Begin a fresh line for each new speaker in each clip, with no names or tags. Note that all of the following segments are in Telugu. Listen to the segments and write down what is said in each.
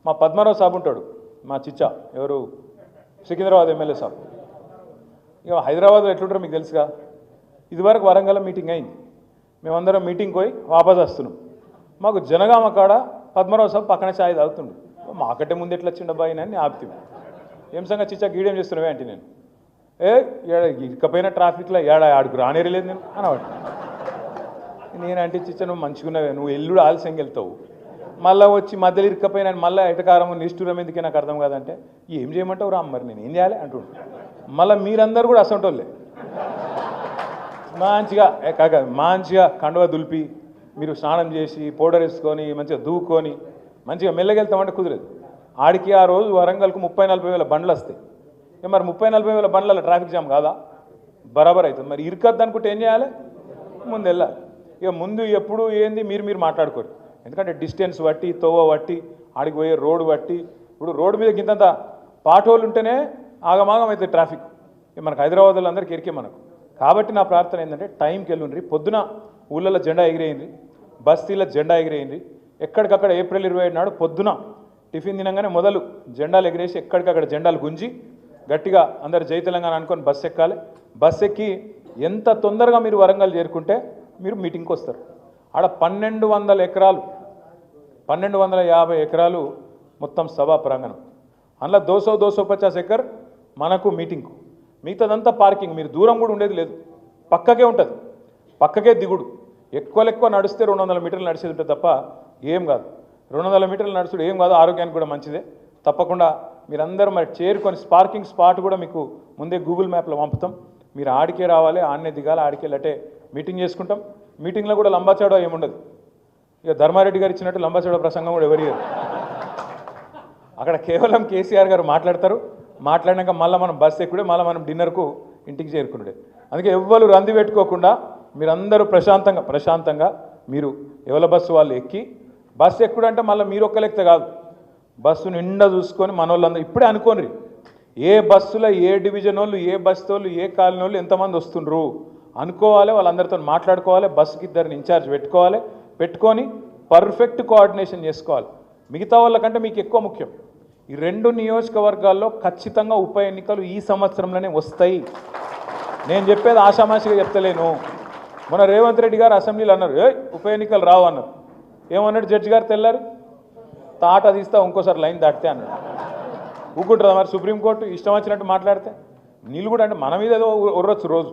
మా పద్మారావు సాబ్ ఉంటాడు, మా చిచ్చా ఎవరు సికింద్రాబాద్ ఎమ్మెల్యే సాబ్. ఇక హైదరాబాద్లో ఎట్లుంటారో మీకు తెలుసుగా. ఇదివరకు వరంగల్ మీటింగ్ అయింది, మేమందరం మీటింగ్ పోయి వాపస్ వస్తున్నాం. మాకు జనగామ కాడ పద్మారావు సాబ్ పక్కన ఛాయ్ తాగుతుండు. మాకంటే ముందు ఎట్లా వచ్చిండ బాయి అని ఆపుతాం. ఏం సంగతి చిచ్చా గీడేం చేస్తున్నావే అంటే నేను ఇకపోయిన ట్రాఫిక్లో ఆడుకు రానేరలేదు నేను అనవాడు. నేనంటే చిచ్చా నువ్వు మంచిగున్నావే, నువ్వు ఎల్లుడు ఆలస్యంగా వెళ్తావు, మళ్ళీ వచ్చి మధ్యలో ఇరుక్కపోయినా మళ్ళీ ఎటకారం నిష్ఠూరం ఎందుకే నాకు అర్థం కాదంటే ఏం చేయమంటావు రా మరి నేను ఏం చేయాలి అంటుండు. మళ్ళీ మీరందరూ కూడా అసంటోళ్ళే మంచిగా కండువ దులిపి మీరు స్నానం చేసి పౌడర్ వేసుకొని మంచిగా దూకొని మంచిగా మెల్లగెళ్తామంటే కుదరదు. ఆడికి ఆ రోజు వరంగల్కు 30-40 వేల బండ్లు వస్తాయి. మరి 30-40 వేల బండ్ల ట్రాఫిక్ జామ్ కాదా? బరాబర్ అవుతుంది. మరి ఇరుకద్దు అనుకుంటే ఏం చేయాలి? ముందు వెళ్ళాలి. ఇక ముందు ఎప్పుడు ఏంది మీరు మాట్లాడుకోరు. ఎందుకంటే డిస్టెన్స్ బట్టి తోవ బట్టి ఆడికి పోయే రోడ్డు బట్టి ఇప్పుడు రోడ్డు మీద గింతంత పాటోళ్ళు ఉంటేనే ఆగమాగం అవుతుంది ట్రాఫిక్. మనకు హైదరాబాద్లో అందరికీ ఎరికే మనకు. కాబట్టి నా ప్రార్థన ఏంటంటే టైంకి వెళ్ళుండ్రి. పొద్దున ఊళ్ళలో జెండా ఎగిరేయండి, బస్తీలో జెండా ఎగిరేయండి. ఎక్కడికక్కడ ఏప్రిల్ 27 నాడు పొద్దున టిఫిన్ తినంగానే మొదలు జెండాలు ఎగిరేసి ఎక్కడికక్కడ జెండాలు గుంజి గట్టిగా అందరు జై తెలంగాణ అనుకొని బస్సు ఎక్కాలి. బస్సు ఎక్కి ఎంత తొందరగా మీరు వరంగల్ చేరుకుంటే మీరు మీటింగ్కి వస్తారు. ఆడ 1200 ఎకరాలు 1250 ఎకరాలు మొత్తం సభా ప్రాంగణం. అందులో 250 ఎకర్ మనకు మీటింగ్కు, మిగతాదంతా పార్కింగ్. మీరు దూరం కూడా ఉండేది లేదు, పక్కకే ఉంటుంది, పక్కకే దిగుడు. ఎక్కువ నడిస్తే 200 మీటర్లు నడిచేది ఉంటుంది తప్ప ఏం కాదు. 200 మీటర్లు నడుచుడు ఏం కాదు, ఆరోగ్యానికి కూడా మంచిదే. తప్పకుండా మీరందరూ మరి చేరుకొని పార్కింగ్ స్పాట్ కూడా మీకు ముందే గూగుల్ మ్యాప్లో పంపుతాం. మీరు ఆడికే రావాలి, ఆడనే దిగాలి, ఆడికే లటే మీటింగ్ చేసుకుంటాం. మీటింగ్లో కూడా లంబాచాడో ఏముండదు. ఇక ధర్మారెడ్డి గారు ఇచ్చినట్టు లంబాచాడో ప్రసంగం కూడా ఎవరు అక్కడ కేవలం కేసీఆర్ గారు మాట్లాడతారు. మాట్లాడినాక మళ్ళీ మనం బస్సు ఎక్కుడే, మళ్ళీ మనం డిన్నర్కు ఇంటికి చేరుకున్నాడే. అందుకే ఎవ్వరు రంది పెట్టుకోకుండా మీరందరూ ప్రశాంతంగా మీరు ఎవరి బస్సు వాళ్ళు ఎక్కి, బస్సు ఎక్కుడంటే మళ్ళీ మీరు ఒక్కలెక్కితే కాదు, బస్సు నిండా చూసుకొని మనోళ్ళందరూ ఇప్పుడే అనుకోండి ఏ బస్సులో ఏ డివిజన్ వాళ్ళు, ఏ బస్సు వాళ్ళు, ఏ కాలనీ వాళ్ళు ఎంతమంది వస్తుండ్రు అనుకోవాలి. వాళ్ళందరితో మాట్లాడుకోవాలి, బస్సుకి 2 ఇన్ఛార్జ్ పెట్టుకొని పర్ఫెక్ట్ కోఆర్డినేషన్ చేసుకోవాలి. మిగతా వాళ్ళకంటే మీకు ఎక్కువ ముఖ్యం. ఈ 2 నియోజకవర్గాల్లో ఖచ్చితంగా ఉప ఎన్నికలు ఈ సంవత్సరంలోనే వస్తాయి. నేను చెప్పేది ఆషామాషిగా చెప్తలేను. మొన్న రేవంత్ రెడ్డి గారు అసెంబ్లీలో అన్నారు ఉప ఎన్నికలు రావు అన్నారు. ఏమన్నాడు జడ్జి గారు తెల్లారి? తాట తీస్తా ఇంకోసారి లైన్ దాటితే అన్నాడు. ఊకుంటుందా మరి సుప్రీంకోర్టు ఇష్టం వచ్చినట్టు మాట్లాడితే? నీళ్ళు కూడా అంటే మన మీద ఏదో ఉర్రొచ్చు, రోజు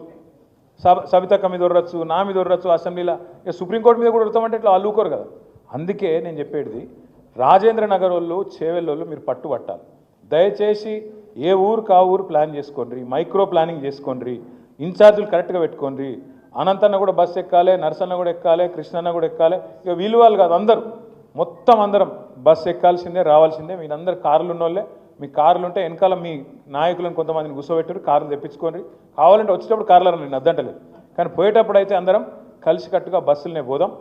సబితక్క మీద ఉర్రొచ్చు, నా మీద ఉర్రొచ్చు అసెంబ్లీలో. ఇక సుప్రీంకోర్టు మీద కూడా ఉడతామంటే ఇట్లా అల్లుకోరు కదా. అందుకే నేను చెప్పేది రాజేంద్ర నగర్ వాళ్ళు, చేవెళ్ళోళ్ళు మీరు పట్టుబట్టాలి. దయచేసి ఏ ఊరు ఆ ఊరు ప్లాన్ చేసుకోండి, మైక్రో ప్లానింగ్ చేసుకోండి, ఇన్ఛార్జీలు కరెక్ట్గా పెట్టుకోండి. అనంతన్న కూడా బస్సు ఎక్కాలి, నర్సన్న కూడా ఎక్కాలి, కృష్ణన్న కూడా ఎక్కాలి. ఇక వీళ్ళు వాళ్ళు కాదు, అందరూ మొత్తం అందరం బస్సు ఎక్కాల్సిందే, రావాల్సిందే. మీరందరూ కార్లు ఉన్నోళ్ళే. మీ కార్లు ఉంటే వెనకాల మీ నాయకులను కొంతమందిని కూర్చోబెట్టారు, కార్లు తెప్పించుకోండి. కావాలంటే వచ్చేటప్పుడు కార్లు నేను అద్దంటలేదు, కానీ పోయేటప్పుడు అయితే అందరం కలిసికట్టుగా బస్సులనే పోదాం.